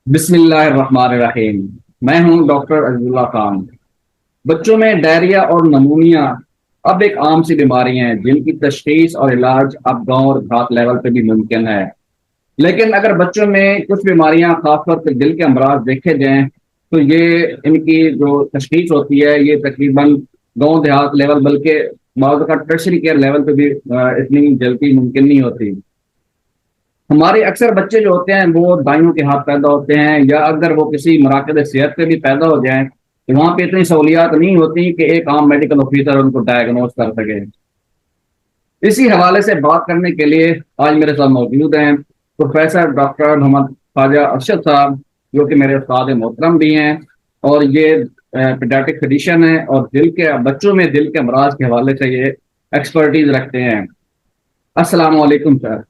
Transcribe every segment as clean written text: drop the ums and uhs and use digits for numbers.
बिस्मिल्लाहिर्रहमानिर्रहीम। मैं हूं डॉक्टर अज़ीज़ुल्लाह खान। बच्चों में डायरिया और नमूनिया अब एक आम सी बीमारी हैं जिनकी तशखीस और इलाज अब गांव और देहात लेवल पे भी मुमकिन है। लेकिन अगर बच्चों में कुछ बीमारियां खासतौर पर दिल के अमराज देखे जाएं तो ये इनकी जो तशखीस होती है ये तकरीबन गांव देहात लेवल बल्कि बाज़ औक़ात टर्शरी केयर लेवल पे भी इतनी जल्दी मुमकिन नहीं होती। हमारे अक्सर बच्चे जो होते हैं वो दाइयों के हाथ पैदा होते हैं, या अगर वो किसी मराकज़ सेहत पे भी पैदा हो जाएं तो वहाँ पे इतनी सहूलियात नहीं होती कि एक आम मेडिकल ऑफिसर उनको डायग्नोज कर सके। इसी हवाले से बात करने के लिए आज मेरे साथ मौजूद हैं प्रोफेसर डॉक्टर मोहम्मद ख्वाजा अरशद साहब, जो कि मेरे उस्ताद मोहतरम भी हैं और ये पीडियाट्रिक फिजिशियन है और दिल के बच्चों में दिल के अमराज के हवाले से ये एक्सपर्टीज रखते हैं। अस्सलाम वालेकुम सर।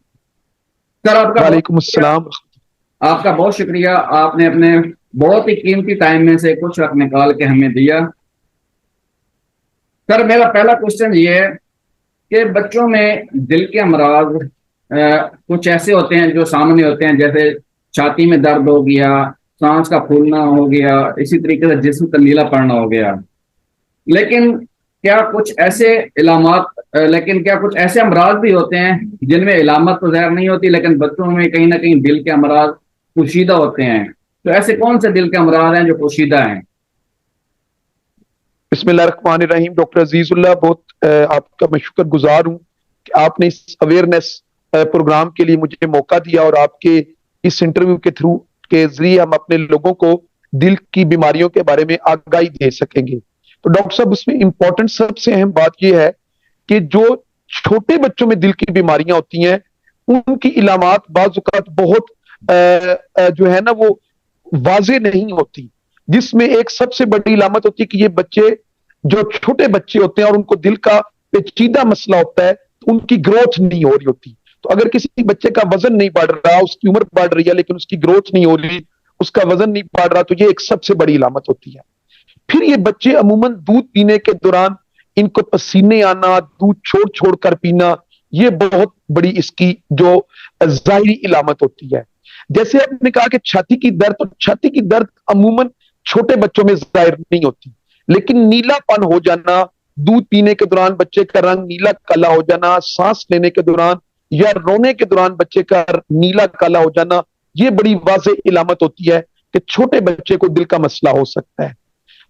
सर वालेकुम अस्सलाम। आपका बहुत शुक्रिया, आपने अपने बहुत ही कीमती टाइम में से कुछ वक्त निकाल के हमें दिया। सर मेरा पहला क्वेश्चन ये है कि बच्चों में दिल के अमराज कुछ ऐसे होते हैं जो सामान्य होते हैं, जैसे छाती में दर्द हो गया, सांस का फूलना हो गया, इसी तरीके से जिस्म तंगीला पड़ना हो गया। लेकिन लेकिन क्या कुछ ऐसे अमराज भी होते हैं जिनमें इलामत तो ज़ाहिर नहीं होती, लेकिन बच्चों में कहीं ना कहीं दिल के अमराज पोशीदा होते हैं। तो ऐसे कौन से दिल के अमराज हैं जो पोशीदा हैं? बिस्मिल्लाहिर्रहमानिर्रहीम। डॉक्टर अजीजुल्लाह, बहुत आपका मैं शुक्रगुजार हूँ कि आपने इस अवेयरनेस प्रोग्राम के लिए मुझे मौका दिया और आपके इस इंटरव्यू के थ्रू के जरिए हम अपने लोगों को दिल की बीमारियों के बारे में आगाही दे सकेंगे। तो डॉक्टर साहब, उसमें इंपॉर्टेंट सबसे अहम बात यह है कि जो छोटे बच्चों में दिल की बीमारियां होती हैं उनकी इलामात बाज़ औक़ात बहुत जो है ना वो वाजे नहीं होती, जिसमें एक सबसे बड़ी इलामत होती है कि ये बच्चे जो छोटे बच्चे होते हैं और उनको दिल का पेचीदा मसला होता है, तो उनकी ग्रोथ नहीं हो रही होती। तो अगर किसी बच्चे का वजन नहीं बढ़ रहा, उसकी उम्र बढ़ रही है लेकिन उसकी ग्रोथ नहीं हो रही, उसका वजन नहीं बढ़ रहा, तो ये एक सबसे बड़ी इलामत होती है। फिर ये बच्चे अमूमन दूध पीने के दौरान इनको पसीने आना, दूध छोड़ छोड़ कर पीना, ये बहुत बड़ी इसकी जो जाहिरी इलामत होती है। जैसे आपने कहा कि छाती की दर्द, तो छाती की दर्द अमूमन छोटे बच्चों में जाहिर नहीं होती, लेकिन नीलापन हो जाना, दूध पीने के दौरान बच्चे का रंग नीला काला हो जाना, सांस लेने के दौरान या रोने के दौरान बच्चे का नीला काला हो जाना, ये बड़ी वाज़ेह इलामत होती है कि छोटे बच्चे को दिल का मसला हो सकता है।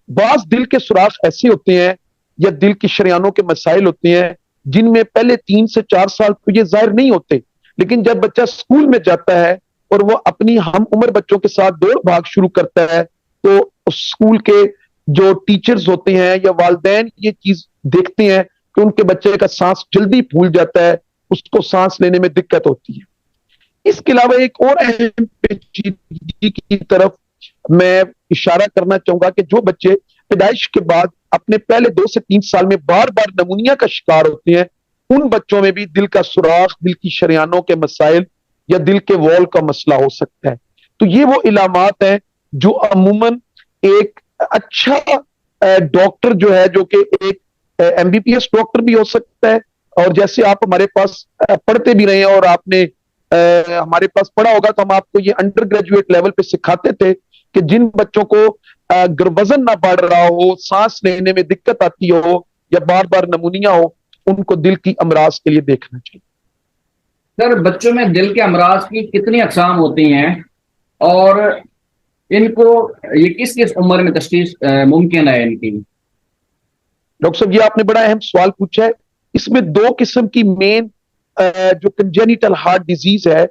बाज दिल के सुराख ऐसे होते हैं या दिल की शरियानों के मसाइल होते हैं जिनमें पहले 3 से 4 साल तो ये जाहिर नहीं होते, लेकिन जब बच्चा स्कूल में जाता है और वो अपनी हम उम्र बच्चों के साथ दौड़ भाग शुरू करता है, तो स्कूल के जो टीचर्स होते हैं या वालिदैन ये चीज देखते हैं कि उनके बच्चे का सांस जल्दी फूल जाता है, उसको सांस लेने में दिक्कत होती है। इसके अलावा एक और अहम पेचीदगी की तरफ मैं इशारा करना चाहूंगा कि जो बच्चे पैदाइश के बाद अपने पहले 2 से 3 साल में बार बार नमूनिया का शिकार होते हैं, उन बच्चों में भी दिल का सुराख, दिल की शरियानों के मसाइल या दिल के वॉल का मसला हो सकता है। तो ये वो इलामात हैं जो अमूमन एक अच्छा डॉक्टर जो है, जो कि एक एमबीबीएस डॉक्टर भी हो सकता है, और जैसे आप हमारे पास पढ़ते भी रहे हैं और आपने हमारे पास पढ़ा होगा, तो हम आपको ये अंडर ग्रेजुएट लेवल पे सिखाते थे कि जिन बच्चों को अगर वजन ना बढ़ रहा हो, सांस लेने में दिक्कत आती हो या बार बार नमूनिया हो, उनको दिल की अमराज के लिए देखना चाहिए। सर बच्चों में दिल के अमराज की कितनी अकसाम होती हैं और इनको ये किस किस उम्र में तशखीस मुमकिन है इनकी? डॉक्टर साहब, ये आपने बड़ा अहम सवाल पूछा है। इसमें दो किस्म की मेन जो कंजेनिटल हार्ट डिजीज है,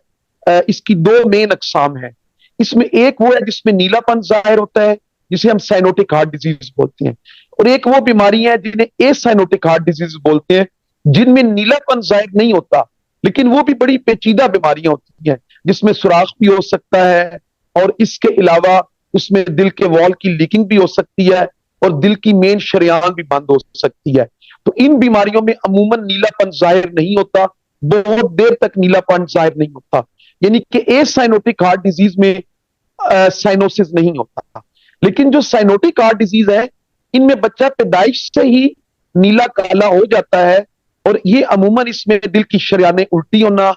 इसकी दो मेन अकसाम है। इसमें एक वो है जिसमें नीलापन जाहिर होता है, जिसे हम साइनोटिक हार्ट डिजीज बोलते हैं, और एक वो बीमारी है जिन्हें ए साइनोटिक हार्ट डिजीज बोलते हैं, जिनमें नीलापन जाहिर नहीं होता, लेकिन वो भी बड़ी पेचीदा बीमारियां होती हैं, जिसमें सुराख भी हो सकता है और इसके अलावा उसमें दिल के वॉल की लीकिंग भी हो सकती है और दिल की मेन शरेआन भी बंद हो सकती है। तो इन बीमारियों में अमूमन नीलापन जाहिर नहीं होता, बहुत देर तक नीलापन जाहिर नहीं होता, यानी कि ए साइनोटिक हार्ट डिजीज में साइनोसिस नहीं होता। लेकिन जो साइनोटिक हार्ट डिजीज है, इनमें बच्चा पैदाइश से ही नीला काला हो जाता है, और ये अमूमन इसमें दिल की शरियानें उल्टी होना,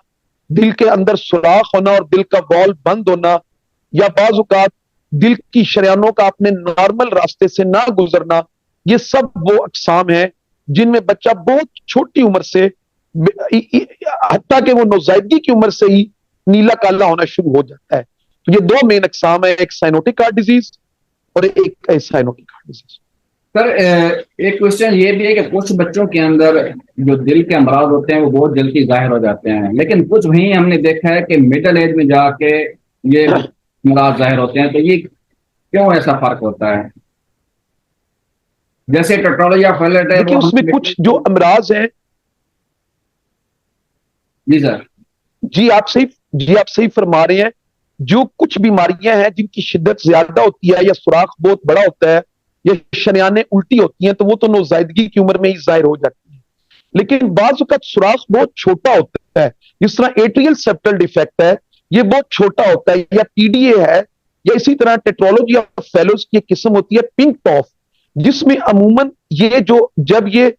दिल के अंदर सुराख होना और दिल का वॉल बंद होना, या बाज़ औक़ात दिल की शरियानों का अपने नॉर्मल रास्ते से ना गुजरना, ये सब वो अक़साम हैं जिनमें बच्चा बहुत छोटी उम्र से हत्ता कि वो नौज़ायदगी की उम्र से ही नीला काला होना शुरू हो जाता है। तो ये दो मेन अक़साम है, एक साइनोटिक हार्ट डिजीज और एक साइनोटिक हार्ट डिजीज। सर एक क्वेश्चन ये भी है कि कुछ बच्चों के अंदर जो दिल के अमराज होते हैं वो बहुत जल्दी जाहिर हो जाते हैं, लेकिन कुछ वहीं हमने देखा है कि मिडिल एज में जाके ये अमराज जाहिर होते हैं। तो ये क्यों ऐसा फर्क होता है? जैसे टेट्रालॉजी ऑफ फैलेट है देखिए वो उसमें कुछ जो अमराज हैं। जी सर। जी आप सही फरमा रहे हैं। जो कुछ बीमारियां हैं जिनकी शिद्दत ज्यादा होती है या सुराख बहुत बड़ा होता है या शरियानें उल्टी होती हैं, तो वो तो नौज़ायदगी की उम्र में ही जाहिर हो जाती है। लेकिन बाज़ वक़्त सुराख बहुत छोटा होता है, जिस तरह एट्रियल सेप्टल डिफेक्ट है, ये बहुत छोटा होता है, या पीडीए है, या इसी तरह टेट्रोलॉजी ऑफ फेलोज की एक किस्म होती है पिंक टॉफ, जिसमें अमूमन ये जो जब ये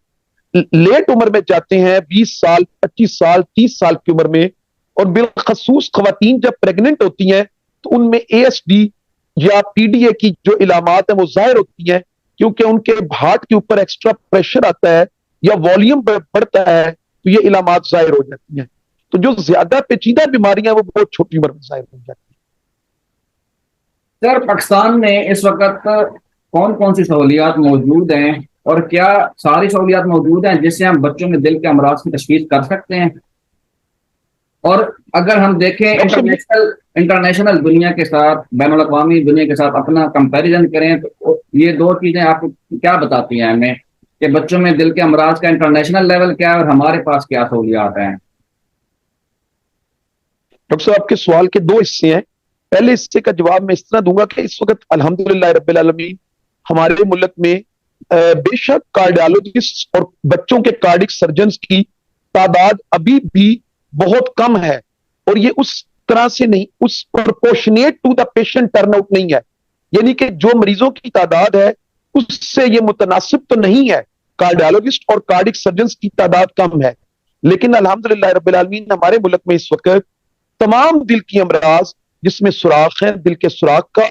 लेट उम्र में जाते हैं 20 साल 25 साल 30 साल की उम्र में, और बिलखसूस खवातीन जब प्रेग्नेंट होती हैं तो उनमें एएसडी या पीडीए की जो इलामात है वो जाहिर होती हैं, क्योंकि उनके हार्ट के ऊपर एक्स्ट्रा प्रेशर आता है या वॉल्यूम बढ़ता है, तो ये इलामात जाहिर हो जाती हैं। तो जो ज्यादा पेचीदा बीमारियां वो बहुत छोटी उम्र में जाहिर हो जाती सर पाकिस्तान में इस वक्त कौन कौन सी सहूलियात मौजूद हैं, और क्या सारी सहूलियात मौजूद हैं जिससे हम बच्चों में दिल के अमराज की तशखीस कर सकते हैं? और अगर हम देखें इंटरनेशनल इंटरनेशनल दुनिया के साथ, बैनुल अक़वामी दुनिया के साथ अपना कंपैरिजन करें, तो ये दो चीजें आपको क्या बताती हैं हमें कि बच्चों में दिल के अमराज का इंटरनेशनल लेवल क्या है और हमारे पास क्या सहूलियात हैं? डॉक्टर साहब, आपके सवाल के दो हिस्से हैं। पहले हिस्से का जवाब मैं इस तरह दूंगा कि इस वक्त अल्हम्दुलिल्लाह रब्बिल आलमीन हमारे मुल्क में बेशक कार्डियोलॉजिस्ट और बच्चों के कार्डिक सर्जन्स की तादाद अभी भी बहुत कम है, और ये उस तरह से नहीं, उस proportionate to the patient turnout नहीं है, यानी कि जो मरीजों की तादाद है उससे ये मुतनासिब तो नहीं है। कार्डियोलॉजिस्ट और कार्डिक सर्जन्स की तादाद कम है, लेकिन अल्हम्दुलिल्लाह रब्बिल आलमीन हमारे मुल्क में इस वक्त तमाम दिल की अमराज जिसमें सुराख है, दिल के सुराख का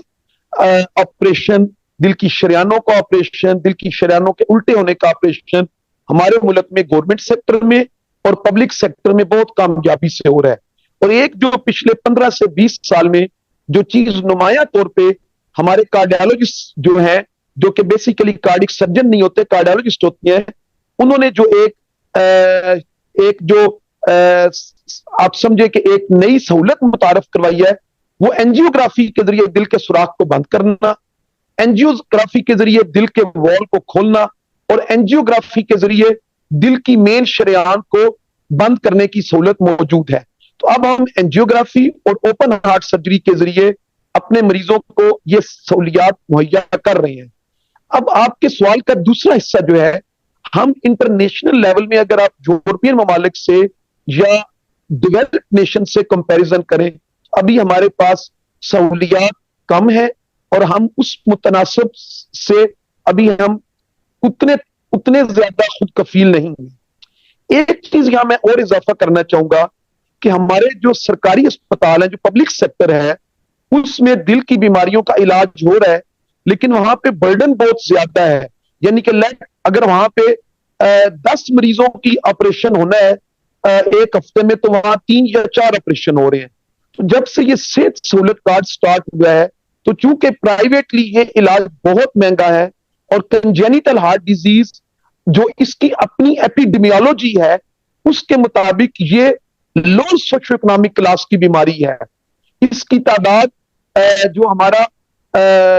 ऑपरेशन, दिल की शरियानों का ऑपरेशन, दिल की शरियानों के उल्टे होने का ऑपरेशन हमारे मुल्क में गवर्नमेंट सेक्टर में और पब्लिक सेक्टर में बहुत कामयाबी से हो रहा है। और एक जो पिछले 15 से 20 साल में जो चीज नुमाया तौर पे हमारे कार्डियोलॉजिस्ट जो हैं, जो कि बेसिकली कार्डिक सर्जन नहीं होते, कार्डियोलॉजिस्ट होती हैं, उन्होंने जो एक जो आप समझे कि एक नई सहूलत मुतारफ करवाई है, वो एंजियोग्राफी के जरिए दिल के सुराख को बंद करना, एंजियोग्राफी के जरिए दिल के वॉल को खोलना, और एंजियोग्राफी के जरिए दिल की मेन शरेआन को बंद करने की सहूलत मौजूद है। तो अब हम एंजियोग्राफी और ओपन हार्ट सर्जरी के जरिए अपने मरीजों को ये सहूलियात मुहैया कर रहे हैं। अब आपके सवाल का दूसरा हिस्सा जो है, हम इंटरनेशनल लेवल में अगर आप यूरोपियन ममालिक से या डेवलप्ड नेशन से कंपैरिजन करें, अभी हमारे पास सहूलियात कम है और हम उस मुतनासिब से अभी हम उतने उतने ज्यादा खुद कफील नहीं है। एक चीज यहां मैं और इजाफा करना चाहूंगा कि हमारे जो सरकारी अस्पताल हैं, जो पब्लिक सेक्टर है, उसमें दिल की बीमारियों का इलाज हो रहा है, लेकिन वहां पे बर्डन बहुत ज्यादा है। यानी कि अगर वहां पे 10 मरीजों की ऑपरेशन होना है एक हफ्ते में, तो वहां 3 या 4 ऑपरेशन हो रहे हैं। तो जब से ये सेहत सहूलत कार्ड स्टार्ट हुआ है, तो चूंकि प्राइवेटली ये इलाज बहुत महंगा है, और कंजेनिटल हार्ट डिजीज जो इसकी अपनी एपिडेमियोलॉजी है उसके मुताबिक ये लोअर सोशो इकोनॉमिक क्लास की बीमारी है। इसकी तादाद जो हमारा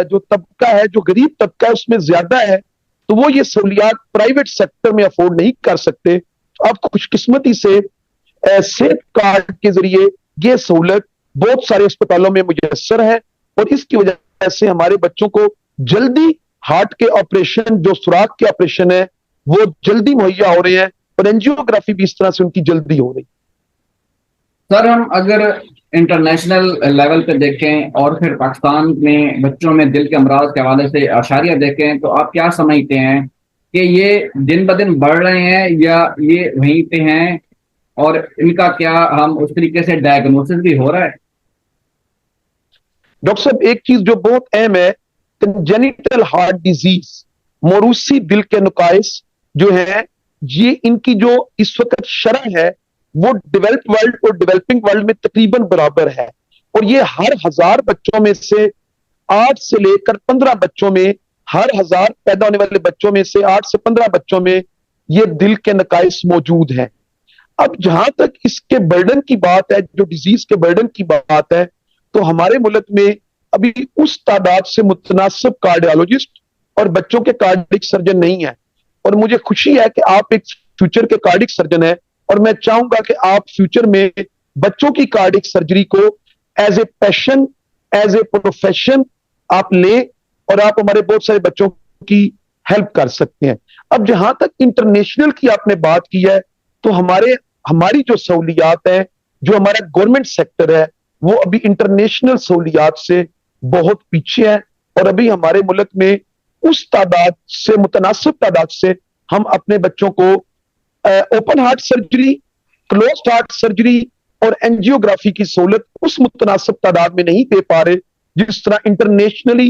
जो तबका है, जो गरीब तबका है, उसमें ज्यादा है, तो वो ये सहूलियात प्राइवेट सेक्टर में अफोर्ड नहीं कर सकते। तो अब खुशकिस्मती से सेहत कार्ड के जरिए ये सहूलत बहुत सारे अस्पतालों में मुयस्सर है, और इसकी वजह से हमारे बच्चों को जल्दी हार्ट के ऑपरेशन, जो सुराख के ऑपरेशन है, वो जल्दी मुहैया हो रहे हैं, और एंजियोग्राफी भी इस तरह से उनकी जल्दी हो रही है। सर हम अगर इंटरनेशनल लेवल पे देखें और फिर पाकिस्तान में बच्चों में दिल के अमराज के हवाले से आशारिया देखें, तो आप क्या समझते हैं कि ये दिन ब दिन बढ़ रहे हैं या ये वहीं पे हैं, और इनका क्या हम उस तरीके से डायग्नोसिस भी हो रहा है? डॉक्टर साहब एक चीज जो बहुत अहम है, कंजेनिटल हार्ट डिजीज, मोरूसी दिल के नुकाइस जो है, ये इनकी जो इस वक्त शरह है वो डेवलप्ड वर्ल्ड और डेवलपिंग वर्ल्ड में तकरीबन बराबर है। और ये हर 1000 बच्चों में से 8 से लेकर 15 बच्चों में, हर 1000 पैदा होने वाले बच्चों में से 8 से 15 बच्चों में ये दिल के नकाइस मौजूद हैं। अब जहां तक इसके बर्डन की बात है, जो डिजीज के बर्डन की बात है, तो हमारे मुल्क में अभी उस तादाद से मुतनासिब कार्डियोलॉजिस्ट और बच्चों के कार्डिक सर्जन नहीं है। और मुझे खुशी है कि आप एक फ्यूचर के कार्डिक सर्जन हैं, और मैं चाहूंगा कि आप फ्यूचर में बच्चों की कार्डिक सर्जरी को as a passion, as a profession आप ले, और आप हमारे बहुत सारे बच्चों की हेल्प कर सकते हैं। अब जहां तक इंटरनेशनल की आपने बात की है, तो हमारी जो सहूलियात है, जो हमारा गवर्नमेंट सेक्टर है, वो अभी इंटरनेशनल सहूलियात से बहुत पीछे है। और अभी हमारे मुल्क में उस तादाद से, मुतनासिब तादाद से, हम अपने बच्चों को open heart surgery, close heart surgery और एंजियोग्राफी की सहूलत उस मुतनासिब तादाद में नहीं दे पा रहे जिस तरह इंटरनेशनली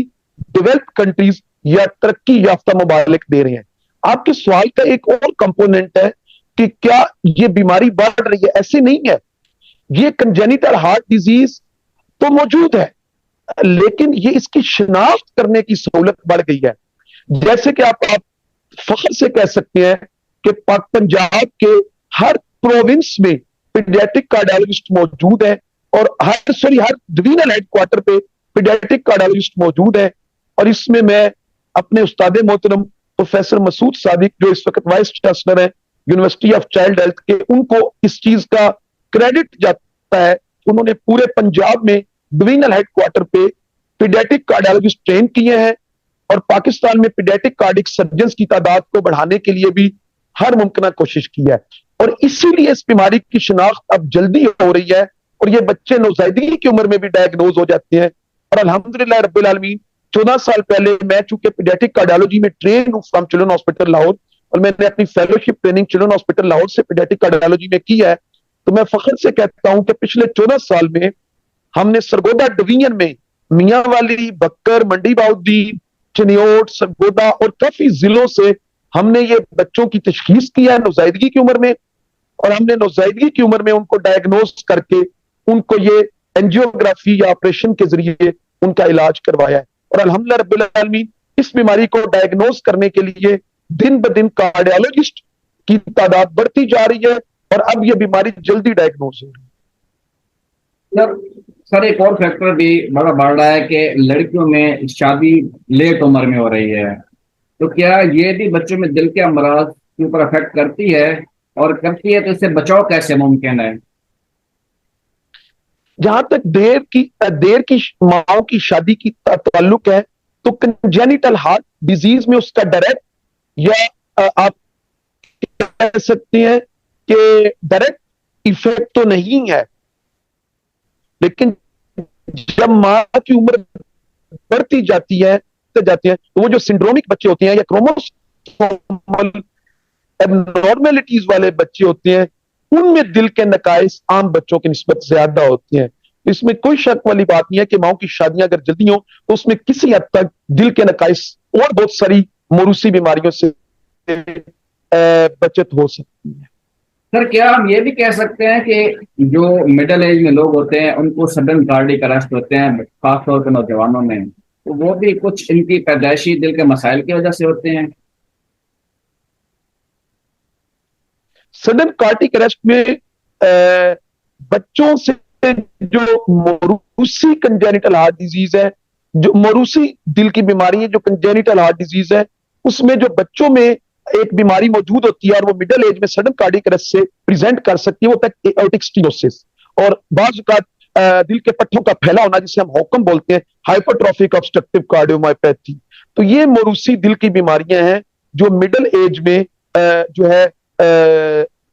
डेवलप्ड कंट्रीज या तरक्की याफ्ता ममालिक दे रहे हैं। आपके सवाल का एक और कंपोनेंट है कि क्या ये बीमारी बढ़ रही है? ऐसे नहीं है। ये कंजेनिटल हार्ट डिजीज तो मौजूद है, लेकिन ये इसकी शिनाख्त करने की सहूलत बढ़ गई है। जैसे कि आप फख्र से कह सकते हैं कि पंजाब के हर प्रोविंस में पीडियाट्रिक कार्डियोलॉजिस्ट मौजूद है, और हर डिवीजनल हेडक्वार्टर पे पीडियाट्रिक कार्डियोलॉजिस्ट मौजूद है। और इसमें मैं अपने उस्ताद मोहतरम प्रोफेसर मसूद सादिक, जो इस वक्त वाइस चांसलर है यूनिवर्सिटी ऑफ चाइल्ड हेल्थ के, उनको इस चीज का क्रेडिट जाता है। उन्होंने पूरे पंजाब में डिवीजनल हेडक्वार्टर पे पीडियाट्रिक कार्डियोलॉजिस्ट ट्रेन किए हैं, और पाकिस्तान में पीडियाट्रिक कार्डिक सर्जन की तादाद को बढ़ाने के लिए भी हर मुमकिन कोशिश की है। और इसीलिए इस बीमारी की शिनाख्त अब जल्दी हो रही है, और ये बच्चे नौजैदगी की उम्र में भी डायग्नोज हो जाते हैं। और अल्हम्दुलिल्लाह रब्बिल आलमीन, 14 साल पहले मैं चूंकि पीडियाट्रिक कार्डियोलॉजी में ट्रेन हूं फ्रॉम चिल्ड्रन हॉस्पिटल लाहौर, और मैंने अपनी fellowship training children hospital Lahore से पीडियाट्रिक कार्डियोलॉजी में की है, तो मैं फख्र से कहता हूं कि पिछले 14 साल में हमने सरगोदा डिवीजन में मियांवाली, बक्कर, मंडी बाउद्दीन, चिन्योट, सरगोदा और काफी जिलों से हमने ये बच्चों की तशखीस की है नौजैदगी की उम्र में, और हमने नौजैदगी की उम्र में उनको डायग्नोज करके उनको ये एंजियोग्राफी या ऑपरेशन के जरिए उनका इलाज करवाया है। और अल्हम्दुलिल्लाह रब्बिल आलमीन, इस बीमारी को डायग्नोज करने के लिए दिन ब दिन कार्डियोलॉजिस्ट की तादाद बढ़ती जा रही है, और अब ये बीमारी जल्दी डायग्नोज हो रही है। सर सर एक और फैक्टर भी बड़ा बढ़ रहा है कि लड़कियों में शादी लेट उम्र में हो रही है। तो क्या ये भी बच्चों में दिल के अमराज के ऊपर अफेक्ट करती है, और करती है तो इससे बचाव कैसे मुमकिन है? जहां तक देर की माओ की शादी की ताल्लुक है, तो कंजेनिटल हार्ट डिजीज में उसका डायरेक्ट या आप कह सकते हैं कि डायरेक्ट इफेक्ट तो नहीं है, लेकिन जब मां की उम्र बढ़ती जाती है तो वो जो सिंड्रोमिक बच्चे होते हैं या क्रोमोसोमल एबनॉर्मेलिटीज वाले बच्चे होते हैं, उनमें दिल के नकाइस आम बच्चों की निस्बत ज्यादा होते हैं। तो इसमें कोई शक वाली बात नहीं है कि माओ की शादियां अगर जल्दी हो तो उसमें किसी हद तक दिल के नकाइस और बहुत सारी मौरूसी बीमारियों से बचत हो सकती है। सर क्या हम ये भी कह सकते हैं कि जो मिडिल एज में लोग होते हैं उनको सडन कार्डियक अरेस्ट होते हैं, खासतौर पर नौजवानों में, तो वो भी कुछ इनकी पैदाइशी दिल के मसाइल की वजह से होते हैं? सडन कार्डिक अरेस्ट में बच्चों से जो मोरूसी कंजेनिटल हार्ट डिजीज है, जो मोरूसी दिल की बीमारी है, जो कंजेनिटल हार्ट डिजीज है, उसमें जो बच्चों में एक बीमारी मौजूद होती है और वो मिडिल एज में सडन कार्डिक अरेस्ट से प्रेजेंट कर सकती है, वो तक एओर्टिक स्टेनोसिस और बाज़ दिल के पट्टों का फैला होना, जिसे हम हॉकम बोलते हैं, हाइपरट्रॉफिक ऑब्स्ट्रक्टिव कार्डियोमायोपैथी। तो ये मोरूसी दिल की बीमारियां हैं जो मिडिल एज में जो है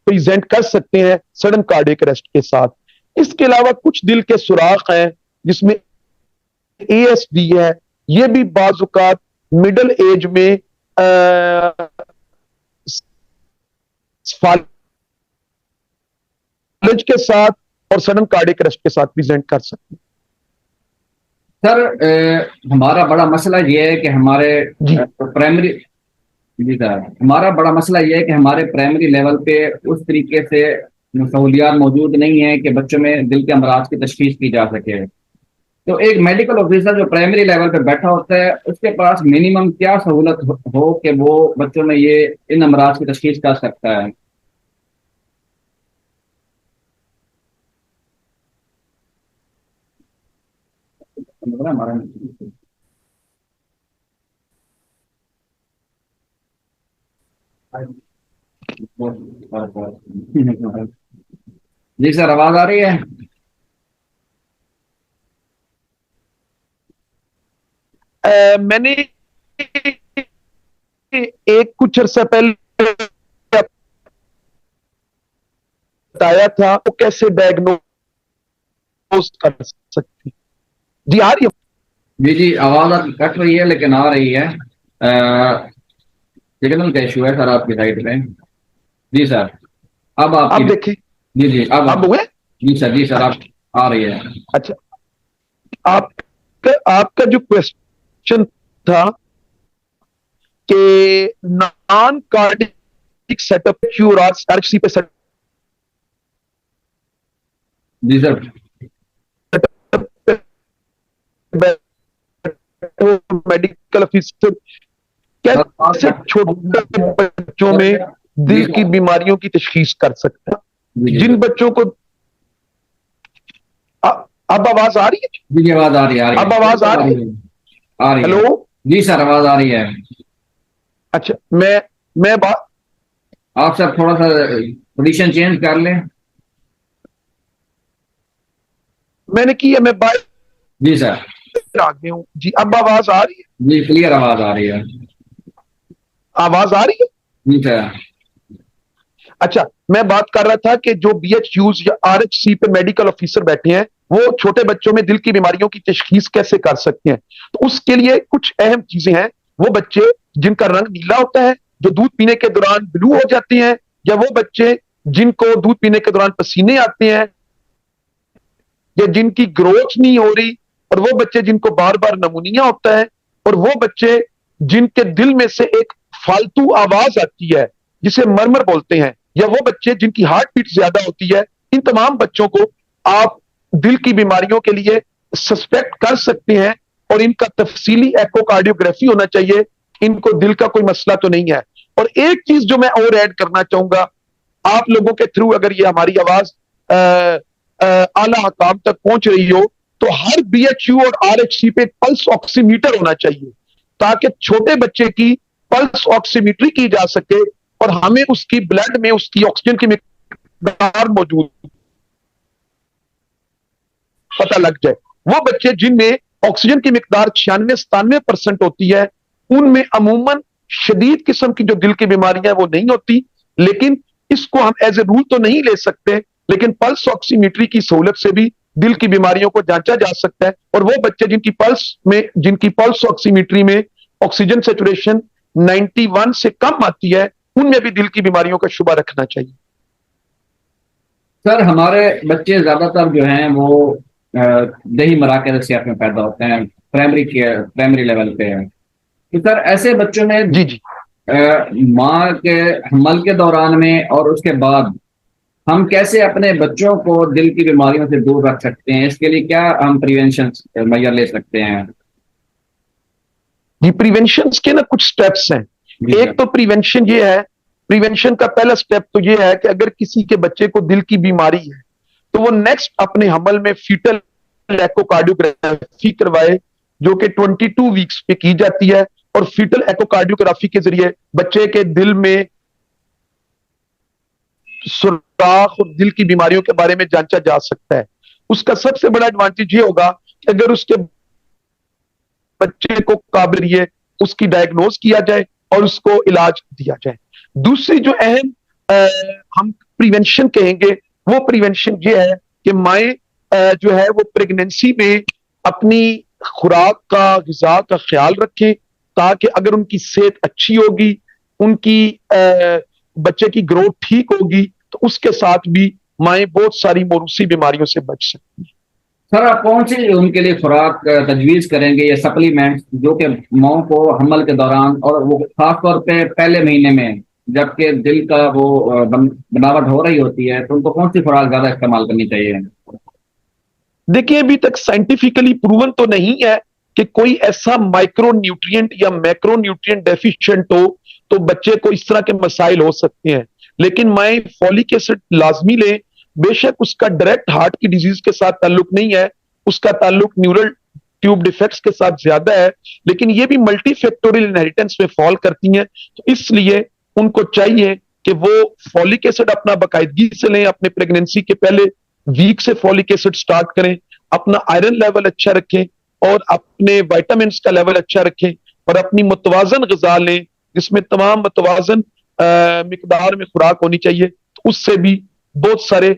प्रेजेंट कर सकते हैं सडन कार्डियक अरेस्ट के साथ। इसके अलावा कुछ दिल के सुराख हैं जिसमें एएसडी है, ये भी बाजुकात मिडिल एज में फालिज के साथ और सडन कार्डियक अरेस्ट के साथ प्रेजेंट कर सकते हैं। सर हमारा बड़ा मसला ये है कि हमारे जी। प्राइमरी जी सर, हमारा बड़ा मसला ये है कि हमारे प्राइमरी लेवल पे उस तरीके से सहूलियात मौजूद नहीं है कि बच्चों में दिल के अमराज की तशखीस की जा सके। तो एक मेडिकल ऑफिसर जो प्राइमरी लेवल पे बैठा होता है उसके पास मिनिमम क्या सहूलत हो कि वो बच्चों में ये इन अमराज की तशखीस कर सकता है। हमारा जी सर, आवाज आ रही है। मैंने एक कुछ अरसा पहले बताया था वो कैसे डायग्नोज कर सकते हैं। जी आ रही है। जी जी, आवाज आपकी कट रही है लेकिन आ रही है। सिग्नल का इशू है सर आपकी साइड में। जी सर, अब आपकी। आप देखें। जी जी, अब अब हुए। जी सर, जी सर, आप अच्छा। आ रही है। अच्छा। आपका जो क्वेश्चन था कि non cardiac setup cure RHC पे जी सर। मेडिकल ऑफिसर सर आवाज कैसे कट। छोटे बच्चों में जी दिल की सर। बीमारियों की तशखीस कर सकते जी हैं जी जिन सर। बच्चों को अ- अब आवाज आ रही है। जी जी, आवाज आ रही है, आ रही है, अब आवाज आ बिल्कुल आ रही है। रही है। आ रही है। हेलो। जी सर, आवाज आ रही है। अच्छा। मैं बात आप सर थोड़ा सा पोजीशन चेंज कर लें। मैंने की है। मैं बाहर जी सर। आ गया हूँ जी। अब आवाज आ रही है। जी, क्लियर आवाज आ रही है। आवाज आ रही है। जी सर। अच्छा। मैं बात कर रहा था कि जो बीएचयूज या आरएचसी पे मेडिकल ऑफिसर बैठे हैं वो छोटे बच्चों में दिल की बीमारियों की तशखीस कैसे कर सकते हैं। तो उसके लिए कुछ अहम चीजें हैं। वो बच्चे जिनका रंग नीला होता है, जो दूध पीने के दौरान ब्लू हो जाते हैं, या वो बच्चे जिनको दूध पीने के दौरान पसीने आते हैं, या जिनकी ग्रोथ नहीं हो रही, और वो बच्चे जिनको बार बार नमूनिया होता है, और वो बच्चे जिनके दिल में से एक फालतू आवाज आती है जिसे मरमर बोलते हैं, या वो बच्चे जिनकी हार्ट बीट ज्यादा होती है। इन तमाम बच्चों को आप दिल की बीमारियों के लिए सस्पेक्ट कर सकते हैं, और इनका तफसीली एकोकार्डियोग्राफी होना चाहिए। इनको दिल का कोई मसला तो नहीं है। और एक चीज जो मैं और ऐड करना चाहूंगा, आप लोगों के थ्रू अगर ये हमारी आवाज आला हकाम तक पहुंच रही हो, तो हर बीएचयू और आरएचसी पे पल्स ऑक्सीमीटर होना चाहिए, ताकि छोटे बच्चे की पल्स ऑक्सीमीट्री की जा सके और हमें उसकी ब्लड में उसकी ऑक्सीजन की मिकदार मौजूद पता लग जाए। वो बच्चे जिनमें ऑक्सीजन की मिकदार 96-97% होती है, उनमें अमूमन शदीद किस्म की जो दिल की बीमारियां वो नहीं होती। लेकिन इसको हम एज ए रूल तो नहीं ले सकते, लेकिन पल्स ऑक्सीमीट्री की सहूलत से भी दिल की बीमारियों को जांचा जा सकता है। और वो बच्चे जिनकी पल्स ऑक्सीमीट्री में ऑक्सीजन सेचुरेशन 91 से कम आती है, उनमें भी दिल की बीमारियों का शुबा रखना चाहिए। सर हमारे बच्चे ज्यादातर जो हैं वो दही मराके सेहत में पैदा होते हैं, प्राइमरी लेवल पे हैं। तो सर ऐसे बच्चों में जी जी। माँ के हमल के दौरान में और उसके बाद हम कैसे अपने बच्चों को दिल की बीमारियों से दूर रख सकते हैं, इसके लिए क्या हम प्रिवेंशन मेजर ले सकते हैं। जी। प्रिवेंशन के ना कुछ स्टेप्स हैं। जी सर। एक तो प्रिवेंशन ये है, प्रिवेंशन का पहला स्टेप तो ये है कि अगर किसी के बच्चे को दिल की बीमारी है तो वो नेक्स्ट अपने हमल में फीटल एकोकार्डियोग्राफी करवाए, जो कि 22 वीक्स पे की जाती है। और फीटल एकोकार्डियोग्राफी के जरिए बच्चे के दिल में सुराख और दिल की बीमारियों के बारे में जांचा जा सकता है। उसका सबसे बड़ा एडवांटेज ये होगा कि अगर उसके बच्चे को काबिल है, उसकी डायग्नोज किया जाए और उसको इलाज दिया जाए। दूसरी जो अहम हम प्रिवेंशन कहेंगे, वो प्रिवेंशन ये है कि माए जो है वो प्रेगनेंसी में अपनी खुराक का, गिजा का ख्याल रखें, ताकि अगर उनकी सेहत अच्छी होगी, उनकी बच्चे की ग्रोथ ठीक होगी, तो उसके साथ भी माए बहुत सारी मौरूसी बीमारियों से बच सकती है। सर आप कौन सी उनके लिए खुराक तजवीज़ करेंगे या सप्लीमेंट्स जो कि माओ को हमल के दौरान और वो खास तौर पे पहले महीने में जबकि दिल का वो बनावट हो रही होती है, तो उनको कौन सी खुराक ज्यादा इस्तेमाल करनी चाहिए? देखिए, अभी तक साइंटिफिकली प्रूवन तो नहीं है कि कोई ऐसा माइक्रो न्यूट्रिएंट या मैक्रो न्यूट्रिएंट डेफिशिएंट हो तो बच्चे को इस तरह के मसाइल हो सकते हैं। लेकिन मैं फॉलिक एसिड लाजमी लें। बेशक उसका डायरेक्ट हार्ट की डिजीज के साथ ताल्लुक नहीं है, उसका ताल्लुक न्यूरल ट्यूब डिफेक्ट्स के साथ ज्यादा है, लेकिन ये भी मल्टी फैक्टोरियल इनहेरिटेंस में फॉल करती हैं। तो इसलिए उनको चाहिए कि वो फॉलिक एसिड अपना बाकायदगी से लें, अपने प्रेगनेंसी के पहले वीक से फॉलिक एसिड स्टार्ट करें, अपना आयरन लेवल अच्छा रखें और अपने विटामिन का लेवल अच्छा रखें और अपनी मुतवाजन गजा लें जिसमें तमाम मुतवाजन मिकदार में खुराक होनी चाहिए। तो उससे भी बहुत सारे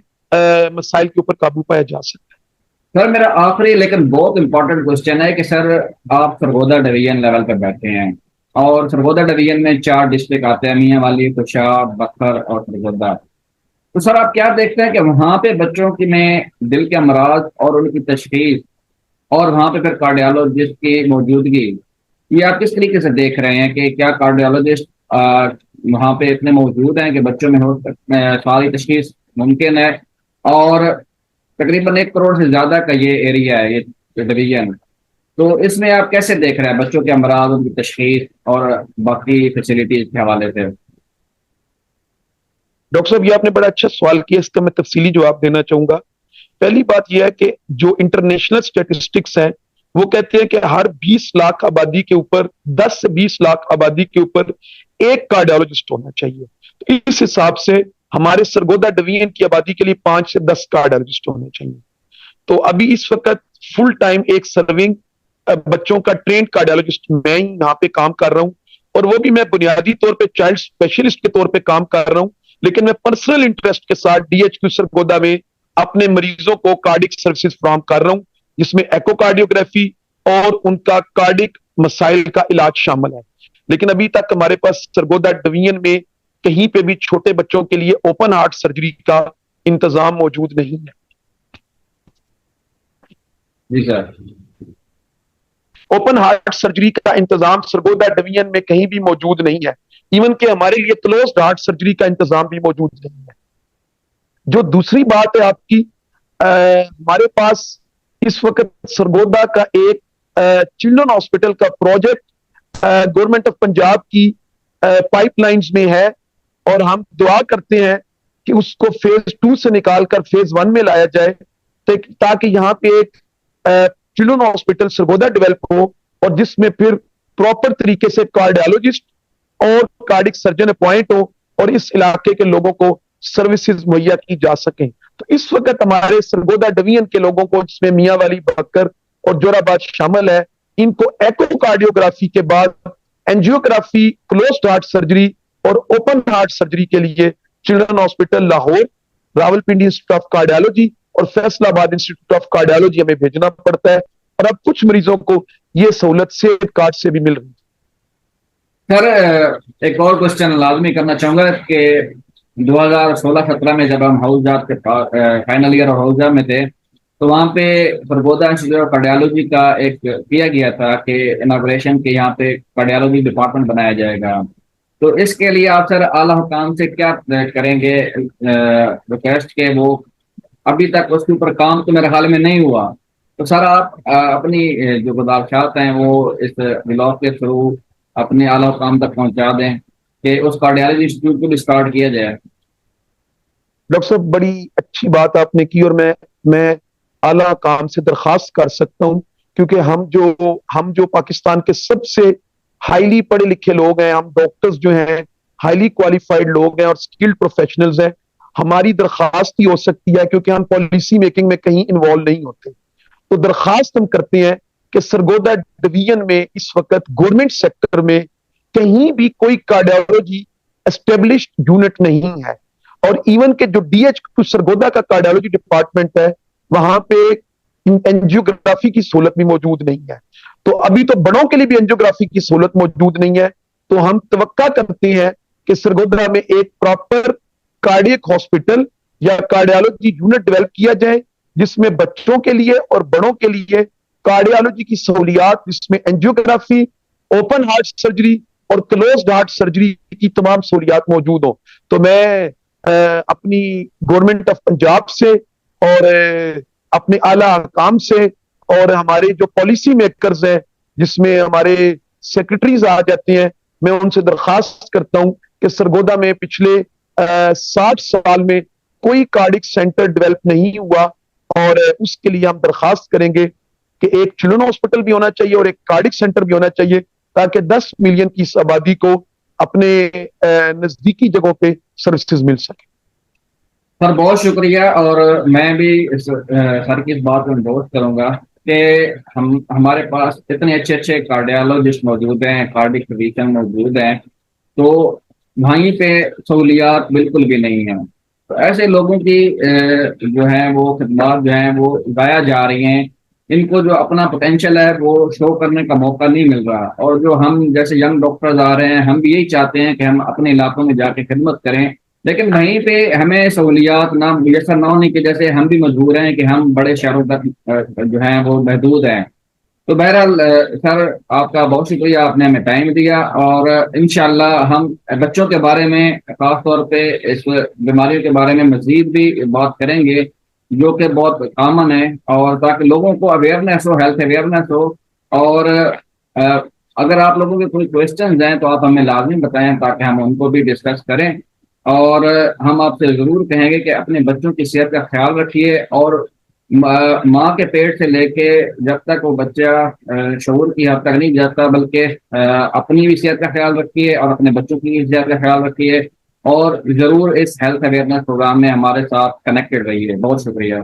मसाइल के ऊपर काबू पाया जा सकता है। सर मेरा आखिरी लेकिन बहुत इंपॉर्टेंट क्वेश्चन है कि सर आप सरगोदा डिवीजन लेवल पर बैठे हैं और सरगोदा डिवीजन में 4 डिस्ट्रिक्ट आते हैं, मियां वाली, कुशाब, बखर और सरगोदा। तो सर आप क्या देखते हैं कि वहां पे बच्चों की में दिल के अमराज और उनकी तशखीस और वहां पे फिर कार्डियोलॉजिस्ट की मौजूदगी, ये आप किस तरीके से देख रहे हैं कि क्या कार्डियोलॉजिस्ट वहां पे इतने मौजूद हैं कि बच्चों में सारी तशखीस मुमकिन है? और तकरीबन 1 करोड़ से ज्यादा का ये एरिया है, ये डिवीजन, तो इसमें आप कैसे देख रहे हैं बच्चों के अमराज, उनकी तशखीस और बाकी फैसिलिटीज के हवाले से? डॉक्टर साहब, ये आपने बड़ा अच्छा सवाल किया, इसका मैं तफसीली जवाब देना चाहूंगा। पहली बात यह है कि जो इंटरनेशनल स्टेटिस्टिक्स हैं वो कहते हैं कि हर 20 लाख आबादी के ऊपर, 10 से 20 लाख आबादी के ऊपर एक कार्डियोलॉजिस्ट होना चाहिए। तो इस हिसाब से हमारे सरगोदा डिवीजन की आबादी के लिए 5 से 10 कार्डियोलॉजिस्ट होने चाहिए। तो अभी इस वक्त फुल टाइम एक सर्विंग बच्चों का ट्रेंड कार्डियोलॉजिस्ट मैं ही यहाँ पे काम कर रहा हूँ, और वो भी मैं बुनियादी तौर पे चाइल्ड स्पेशलिस्ट के तौर पे काम कर रहा हूँ। लेकिन मैं पर्सनल इंटरेस्ट के साथ डीएचक्यू सरगोदा में अपने मरीजों को कार्डिक सर्विसेज फ्राहम कर रहा हूं, जिसमें एकोकार्डियोग्राफी और उनका कार्डिक मसाइल का इलाज शामिल है। लेकिन अभी तक हमारे पास सरगोदा डिवीजन में कहीं पे भी छोटे बच्चों के लिए ओपन हार्ट सर्जरी का इंतजाम मौजूद नहीं है। जी सर। ओपन हार्ट सर्जरी का इंतजाम सरगोदा डिवीजन में कहीं भी मौजूद नहीं है। इवन के हमारे लिए क्लोज्ड हार्ट सर्जरी का इंतजाम भी मौजूद नहीं है। जो दूसरी बात है आपकी, हमारे पास इस वक्त सरगोदा का एक चिल्ड्रन हॉस्पिटल का प्रोजेक्ट गवर्नमेंट ऑफ पंजाब की पाइपलाइंस में है, और हम दुआ करते हैं कि उसको फेज 2 से निकालकर फेज 1 में लाया जाए, ताकि यहाँ पे एक चिल्ड्रन हॉस्पिटल सरगोदा डेवलप हो और जिसमें फिर प्रॉपर तरीके से कार्डियोलॉजिस्ट और कार्डिक सर्जन अपॉइंट हो और इस इलाके के लोगों को सर्विसेज मुहैया की जा सकें। तो इस वक्त हमारे सरगोदा डिवीजन के लोगों को, जिसमें मियां वाली, बकर और जोराबाद शामिल है, इनको एकोकार्डियोग्राफी के बाद एंजियोग्राफी, क्लोज्ड हार्ट सर्जरी और ओपन हार्ट सर्जरी के लिए children hospital Lahore, Rawalpindi institute of cardiology और फैसलाबाद इंस्टीट्यूट ऑफ कार्डियोलॉजी हमें भेजना पड़ता है, और अब कुछ मरीजों को यह सहूलत सेहत कार्ड से भी मिल रही है। सर एक और क्वेश्चन लाजमी करना चाहूंगा कि 2016-17 में जब हम हाउस जात के फाइनल ईयर और हाउस जात में थे, तो वहाँ पे सरगोदा इंस्टीट्यूट ऑफ कार्डियोलॉजी का एक किया गया था कि इनॉग्रेशन के यहाँ पे कार्डियोलॉजी डिपार्टमेंट बनाया जाएगा। तो इसके लिए आप सर आला हुकाम से क्या करेंगे रिक्वेस्ट के वो अभी तक उसके ऊपर काम तो मेरे ख्याल में नहीं हुआ, तो सर आप अपनी जो गुजारिशात हैं वो इस ब्लॉग के थ्रू अपने आला हुकाम तक पहुंचा दें कि उस कार्डियोलॉजी इंस्टीट्यूट को भी स्टार्ट किया जाए। डॉक्टर साहब, बड़ी अच्छी बात आपने की, और मैं आला काम से दरखास्त कर सकता हूं, क्योंकि हम जो पाकिस्तान के सबसे हाईली पढ़े लिखे लोग हैं, हम डॉक्टर्स जो हैं हाईली क्वालिफाइड लोग हैं और स्किल्ड प्रोफेशनल्स हैं, हमारी दरखास्त ही हो सकती है, क्योंकि हम पॉलिसी मेकिंग में कहीं इन्वॉल्व नहीं होते। तो दरखास्त हम करते हैं कि सरगोदा डिवीजन में इस वक्त गवर्नमेंट सेक्टर में कहीं भी कोई कार्डियोलॉजी एस्टेब्लिश्ड यूनिट नहीं है, और इवन के जो डीएचक्यू सरगोदा का कार्डियोलॉजी डिपार्टमेंट है वहां पे एंजियोग्राफी की सहूलत भी मौजूद नहीं है। तो अभी तो बड़ों के लिए भी एंजियोग्राफी की सहूलत मौजूद नहीं है। तो हम तवक्का करते हैं कि सरगोदा में एक प्रॉपर कार्डियक हॉस्पिटल या कार्डियोलॉजी यूनिट डेवलप किया जाए, जिसमें बच्चों के लिए और बड़ों के लिए कार्डियोलॉजी की सहूलियात, जिसमें एंजियोग्राफी, ओपन हार्ट सर्जरी और क्लोज्ड हार्ट सर्जरी की तमाम सहूलियात मौजूद हो। तो मैं अपनी गवर्नमेंट ऑफ पंजाब से और अपने आला हुकाम से और हमारे जो पॉलिसी मेकर्स हैं, जिसमें हमारे सेक्रेटरीज आ जाते हैं, मैं उनसे दरखास्त करता हूं कि सरगोदा में पिछले 60 साल में कोई कार्डिक सेंटर डेवलप नहीं हुआ, और उसके लिए हम दरखास्त करेंगे कि एक चिल्ड्रन हॉस्पिटल भी होना चाहिए और एक कार्डिक सेंटर भी होना चाहिए, ताकि 10 मिलियन की इस आबादी को अपने नजदीकी जगहों पे सर्विसेज मिल सके। सर बहुत शुक्रिया। और मैं भी सर की इस बात को एंडोर्स करूंगा कि हमारे पास इतने अच्छे अच्छे कार्डियोलॉजिस्ट मौजूद हैं, कार्डिक फिजिशियन मौजूद हैं, तो वहीं पे सहूलियात बिल्कुल भी नहीं है। तो ऐसे लोगों की जो है वो खिदमत जो है वो गाया जा रही हैं। इनको जो अपना पोटेंशियल है वो शो करने का मौका नहीं मिल रहा। और जो हम जैसे यंग डॉक्टर्स आ रहे हैं, हम भी यही चाहते हैं कि हम अपने इलाकों में जाके खिदमत करें, लेकिन वहीं पे हमें सहूलियात ना मुयसर ना होने की वजह से हम भी मजबूर हैं कि हम बड़े शहरों तक जो है वो महदूद हैं। तो बहरहाल सर आपका बहुत शुक्रिया, आपने हमें टाइम दिया। और इंशाल्लाह हम बच्चों के बारे में खास तौर पे इस बीमारियों के बारे में मजीद भी बात करेंगे, जो कि बहुत कॉमन है, और ताकि लोगों को अवेयरनेस हो, हेल्थ अवेयरनेस हो। और अगर आप लोगों के कोई क्वेश्चंस हैं तो आप हमें लाजमी बताएं, ताकि हम उनको भी डिस्कस करें। और हम आपसे ज़रूर कहेंगे कि अपने बच्चों की सेहत का ख्याल रखिए, और माँ के पेट से लेके जब तक वो बच्चा शऊर की हद तक नहीं जाता, बल्कि अपनी भी सेहत का ख्याल रखिए और अपने बच्चों की भी सेहत का ख्याल रखिए। और ज़रूर इस हेल्थ अवेयरनेस प्रोग्राम में हमारे साथ कनेक्टेड रहिए। बहुत शुक्रिया।